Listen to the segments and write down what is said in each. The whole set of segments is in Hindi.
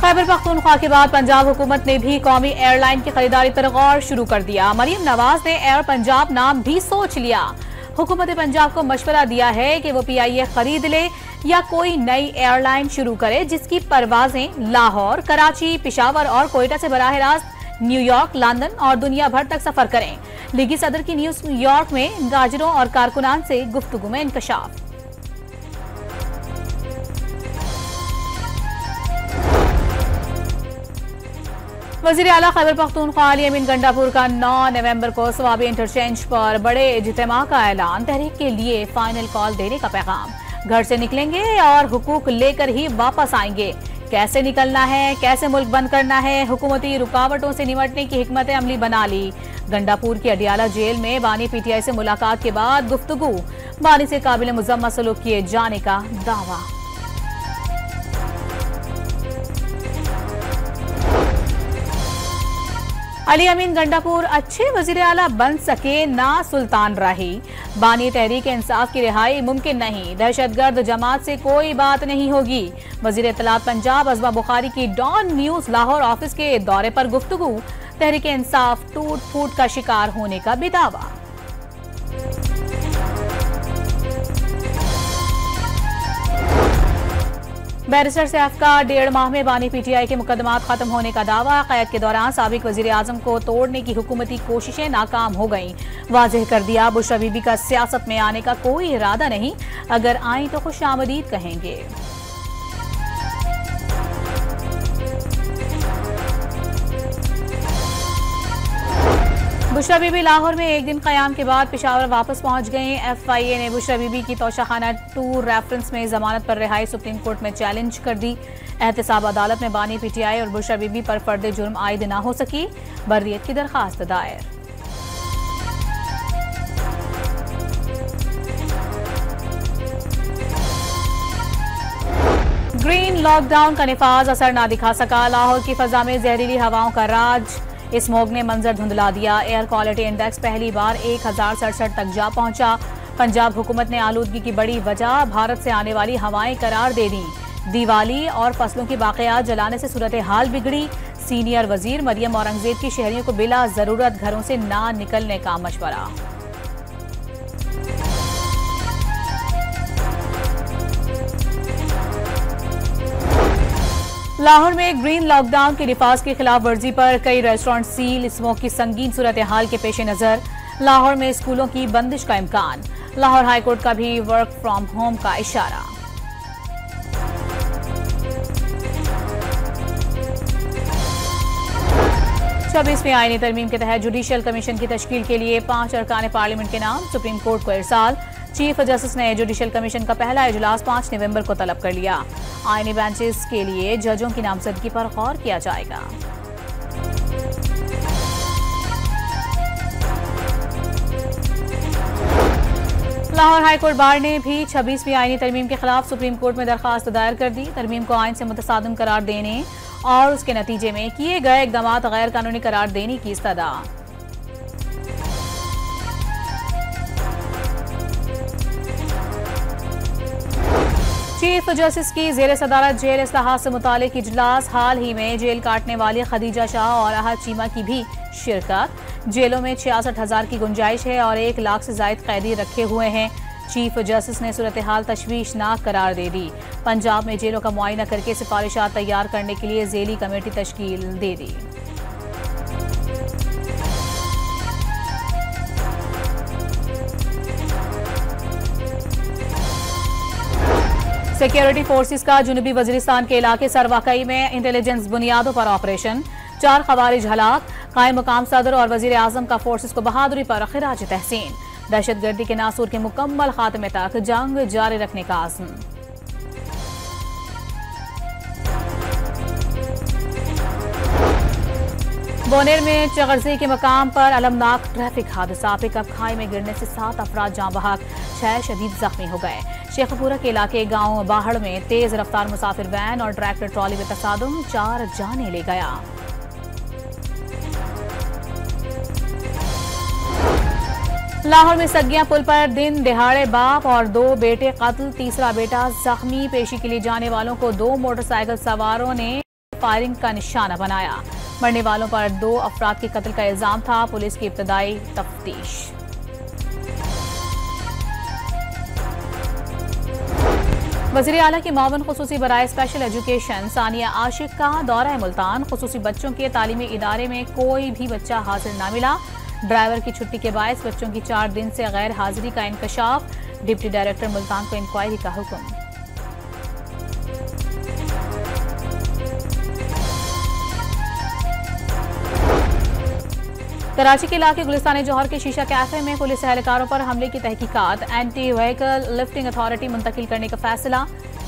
खैबर पख्तूनख्वा के बाद पंजाब हुकूमत ने भी कौमी एयरलाइन की खरीदारी पर गौर शुरू कर दिया। मरियम नवाज ने एयर पंजाब नाम भी सोच लिया। हुकूमत पंजाब को मशवरा दिया है कि वो PIA खरीद ले या कोई नई एयरलाइन शुरू करे जिसकी परवाजें लाहौर, कराची, पिशावर और कोयटा से बराह रास्त न्यूयॉर्क, लंदन और दुनिया भर तक सफर करें। लीगी सदर की न्यूयॉर्क में गाजरों और कारकुनान से गुफ्तगू में इंकशाफ। वज़ीर आला खैबर पख्तूनख्वा अली अमीन गंडापुर का 9 नवंबर को स्वाबी इंटरचेंज पर बड़े इज्तिमा का ऐलान। तहरीक के लिए फाइनल कॉल देने का पैगाम। घर से निकलेंगे और हुकूक लेकर ही वापस आएंगे। कैसे निकलना है, कैसे मुल्क बंद करना है, हुकूमती रुकावटों से निमटने की हिकमत अमली बना ली। गंडापुर की अडियाला जेल में बानी PTI से मुलाकात के बाद गुफ्तगू। बानी से काबिल मुजम्मत सलूक किए जाने का दावा। अली अमीन गंडापुर अच्छे वजीर आला बन सके ना सुल्तान राही। बानी तहरीक इंसाफ की रिहाई मुमकिन नहीं। दहशतगर्द जमात से कोई बात नहीं होगी। वजीर इत्तलात पंजाब अज़बा बुखारी की डॉन न्यूज लाहौर ऑफिस के दौरे पर गुफ्तगू। तहरीक इंसाफ टूट फूट का शिकार होने का भी दावा। बैरिस्टर सैफ का 1.5 माह में बानी PTI के मुकदमात खत्म होने का दावा। क़ैद के दौरान साबिक वजीर आजम को तोड़ने की हुकूमती कोशिशें नाकाम हो गईं। वाज़ेह कर दिया बुशरा बीबी का सियासत में आने का कोई इरादा नहीं। अगर आईं तो खुशामदीद कहेंगे। बुशरा बीबी लाहौर में एक दिन क़याम के बाद पिशावर वापस पहुंच गईं। FIA ने बुशरा बीबी की तोशाखाना 2 रेफरेंस में जमानत पर रिहाई सुप्रीम कोर्ट में चैलेंज कर दी। एहतसाब अदालत में बानी PTI और बुशरा बीबी पर फर्द जुर्म आयद न हो सकी। बर्रियत की दरखास्त दायर। ग्रीन लॉकडाउन का निफाज असर न दिखा सका। लाहौर की फजा में जहरीली हवाओं का राज। स्मॉग ने मंजर धुंधला दिया। एयर क्वालिटी इंडेक्स पहली बार 1067 तक जा पहुंचा। पंजाब हुकूमत ने आलूदगी की बड़ी वजह भारत से आने वाली हवाएं करार दे दी। दिवाली और फसलों की बाक़ियात जलाने से सूरत हाल बिगड़ी। सीनियर वजीर मरियम औरंगजेब की शहरियों को बिला जरूरत घरों से ना निकलने का मशवरा। लाहौर में ग्रीन लॉकडाउन के निफाज की खिलाफ वर्जी पर कई रेस्टोरेंट सील। स्मोक की संगीन सूरत हाल के पेश नजर लाहौर में स्कूलों की बंदिश का इम्कान। लाहौर हाईकोर्ट का भी वर्क फ्रॉम होम का इशारा। छब्बीसवीं आईनी तरमीम के तहत जुडिशियल कमीशन की तश्कील के लिए 5 अरकान पार्लियामेंट के नाम सुप्रीम कोर्ट को इरसाल। चीफ जस्टिस ने जुडिशियल कमीशन का पहला इजलास 5 नवंबर को तलब कर लिया। आईनी बेंचेस के लिए जजों की नामजदगी पर गौर किया जाएगा। लाहौर हाईकोर्ट बार ने भी 26वीं आईनी तरमीम के खिलाफ सुप्रीम कोर्ट में दरखास्त दायर कर दी। तरमीम को आइन से मुतसादिम करार देने और उसके नतीजे में किए गए इक़दामात गैर कानूनी करार देने की इस्तदा। चीफ जस्टिस की जेर सदारत जेल इस्लाहात से मुतालिक इजलास। हाल ही में जेल काटने वाली खदीजा शाह और अहद चीमा की भी शिरकत। जेलों में 66,000 की गुंजाइश है और 1 लाख से ज्यादा कैदी रखे हुए हैं। चीफ जस्टिस ने सूरत हाल तशवीशनाक करार दे दी। पंजाब में जेलों का मुआयना करके सिफारिशात तैयार करने के लिए ज़ेली कमेटी तश्कील दे दी। सिक्योरिटी फोर्सेस का जुनूबी वजीरिस्तान के इलाके सरवाकई में इंटेलिजेंस बुनियादों पर ऑपरेशन। 4 खवारिज हलाक। कायम मुकाम सदर और वजीर आजम का फोर्सेस को बहादुरी पर खिराज तहसीन। दहशतगर्दी के नासूर के मुकम्मल खात्मे तक जंग जारी रखने का आज़म। बोनेर में चगरजी के मकाम पर अलमनाक ट्रैफिक हादसा। पिकअप खाई में गिरने से 7 अफराद जाँ बहक, 6 शदीद जख्मी हो गए। शेखपुरा के इलाके गांव बाहड़ में तेज रफ्तार मुसाफिर वैन और ट्रैक्टर ट्रॉली में तसादुम, 4 जाने ले गया। लाहौर में सगिया पुल पर दिन दिहाड़े बाप और 2 बेटे कत्ल, तीसरा बेटा जख्मी। पेशी के लिए जाने वालों को 2 मोटरसाइकिल सवारों ने फायरिंग का निशाना बनाया। मरने वालों पर 2 अफराद के कत्ल का इल्जाम था। पुलिस की इब्तदाई तफ्तीश। वज़ीर आला की मावन खुसूसी बराए स्पेशल एजुकेशन सानिया आशिक का दौरा मुल्तान। खुसूसी बच्चों के तालीमी इदारे में कोई भी बच्चा हाजिर न मिला। ड्राइवर की छुट्टी के बायस बच्चों की 4 दिन से गैर हाजिरी का इंकशाफ। डिप्टी डायरेक्टर मुल्तान को इंक्वायरी का हुक्म। कराची के इलाके गुलिस्तान जौहर के शीशा कैफे में पुलिस एहलकारों पर हमले की तहकीकात। एंटी व्हीकल लिफ्टिंग अथॉरिटी मुंतकिल करने का फैसला।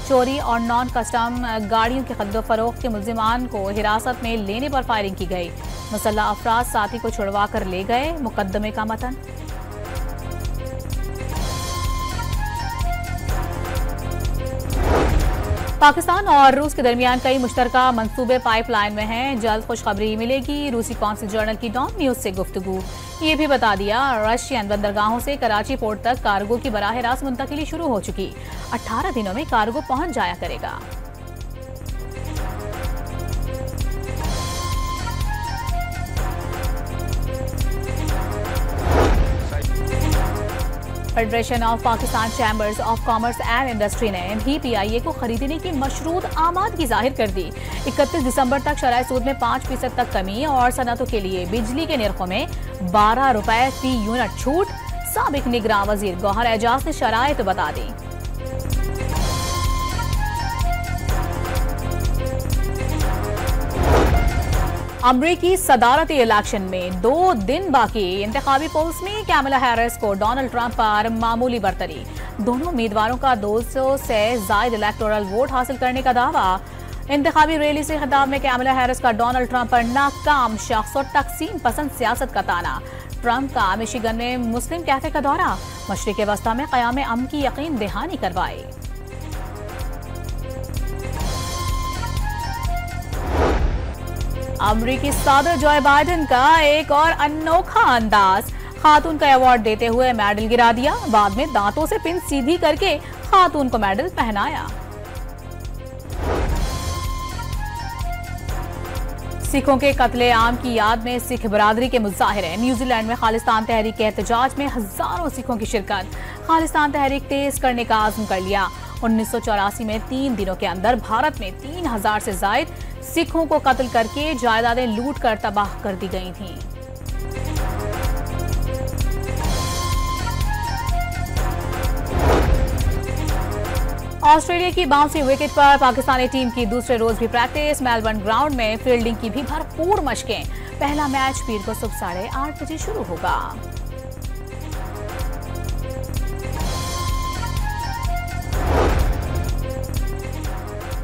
चोरी और नॉन कस्टम गाड़ियों की खरीदो फरोख्त के मुल्जिमान को हिरासत में लेने पर फायरिंग की गई। मुसल्लह अफराद साथी को छुड़वा कर ले गए। मुकदमे का मतन। पाकिस्तान और रूस के दरमियान कई मुश्तरका मंसूबे पाइपलाइन में हैं। जल्द खुशखबरी मिलेगी। रूसी कौंसिल जर्नल की डॉन न्यूज से गुफ्तगू। ये भी बता दिया रशियन बंदरगाहों से कराची पोर्ट तक कार्गो की बराह रास्त मुंतकिली शुरू हो चुकी। 18 दिनों में कार्गो पहुंच जाया करेगा। Federation of Pakistan chambers of commerce and industry ने भी PIA को खरीदने की मशरूत आमादगी जाहिर कर दी। 31 दिसंबर तक शराय सूद में 5% तक कमी और सनतों के लिए बिजली के निर्खों में 12 रुपए फी यूनिट छूट। साबिक निगरान वजीर गौहर एजाज ने शराइत बता दी। अमरीकी सदारती इलेक्शन में 2 दिन बाकी। इंतखाबी पोल्स में कैमला हैरिस को डोनाल्ड ट्रंप पर मामूली बरतरी। दोनों उम्मीदवारों का 200 से ज्यादा इलेक्टोरल वोट हासिल करने का दावा। इंतखाबी रैली से खिताब में कैमला हैरिस का डोनाल्ड ट्रंप पर नाकाम शख्स और तकसीम पसंद सियासत का ताना। ट्रंप का मिशिगन में मुस्लिम कैफे का दौरा। मशरिक़ वस्ता में क़याम अमन की यकीन दहानी करवाई। अमरीकी सदर जो बाइडेन का एक और अनोखा अंदाज। खातून का अवार्ड देते हुए मेडल गिरा दिया। बाद में दांतों से पिन सीधी करके खातून को मेडल पहनाया। सिखों के कत्ले आम की याद में सिख बरादरी के मुजाहिरे। न्यूजीलैंड में खालिस्तान तहरीक के एहतजाज में हजारों सिखों की शिरकत। खालिस्तान तहरीक तेज करने का आज़म कर लिया। 1984 में 3 दिनों के अंदर भारत में 3000 से जायद सिखों को कत्ल करके जायदादें लूट कर तबाह कर दी गई थीं। ऑस्ट्रेलिया की बाउंसी विकेट पर पाकिस्तानी टीम की दूसरे रोज भी प्रैक्टिस। मेलबर्न ग्राउंड में फील्डिंग की भी भरपूर मशकें। पहला मैच पीर को सुबह 8:30 बजे शुरू होगा।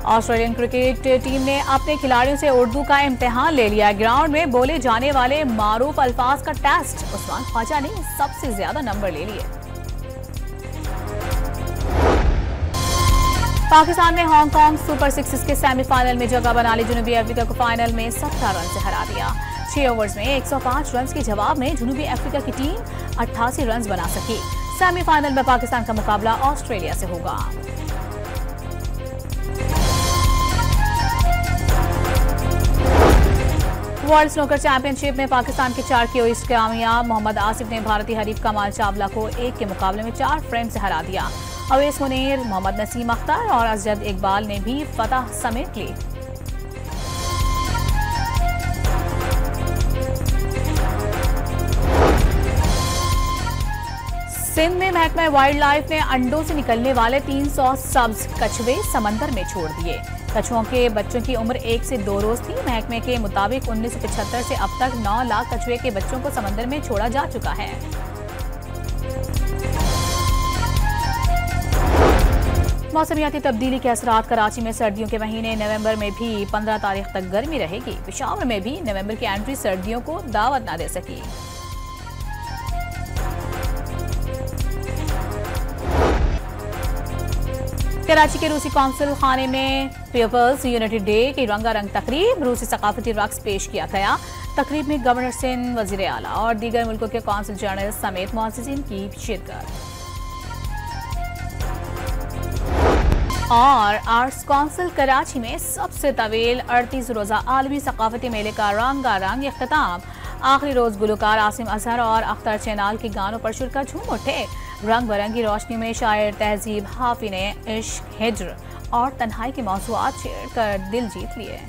ऑस्ट्रेलियन क्रिकेट टीम ने अपने खिलाड़ियों से उर्दू का इम्तिहान ले लिया। ग्राउंड में बोले जाने वाले मारूफ अल्फाज का टेस्ट। उस्मान ख्वाजा ने सबसे ज्यादा नंबर ले लिए। पाकिस्तान में हांगकांग सुपर सिक्सेस के सेमीफाइनल में जगह बना ली। जनूबी अफ्रीका को फाइनल में 17 रन से हरा दिया। 6 ओवर्स में 105 रन के जवाब में जनूबी अफ्रीका की टीम 88 रन बना सकी। सेमीफाइनल में पाकिस्तान का मुकाबला ऑस्ट्रेलिया से होगा। वर्ल्ड स्नूकर चैंपियनशिप में पाकिस्तान के 4 क्यूइस्ट कामयाब। मोहम्मद आसिफ ने भारतीय हरीफ कमाल चावला को 1 के मुकाबले में 4 फ्रेम से हरा दिया। अवैस मुनीर, मोहम्मद नसीम अख्तर और अजद इकबाल ने भी फतह समेट ली। सिंध में महकमा वाइल्ड लाइफ ने अंडों से निकलने वाले 300 सब्ज कछुए समंदर में छोड़ दिए। कछुओं के बच्चों की उम्र 1 से 2 रोज थी। महकमे के मुताबिक 1975 से अब तक 9 लाख कछुए के बच्चों को समंदर में छोड़ा जा चुका है। मौसमियाती तब्दीली के असरात। कराची में सर्दियों के महीने नवंबर में भी 15 तारीख तक गर्मी रहेगी। पेशावर में भी नवंबर की एंट्री सर्दियों को दावत न दे सकी। कराची के रूसी कौंसिल खाने में पीपल्स यूनिटी डे की रंगारंग तकरीब। रूसी सकाफती रक्स पेश किया गया। तकरीब में गवर्नर सिंध, वजीर आला और दीगर मुल्कों के कौंसिल जनरल समेत मुअज़्ज़िज़ीन की शिरकत। और आर्ट्स काउंसिल कराची में सबसे तवील 38 रोजा आलमी सकाफती मेले का रंगारंग इख्तिताम। आखिरी रोज गुलकार आसिम अजहर और अख्तर चैनाल के गानों पर शिरकत झूम उठे। रंग बिरंगी रोशनी में शायर तहजीब हाफी ने इश्क, हिज्र और तन्हाई के मौज़ूआत छेड़ कर दिल जीत लिए।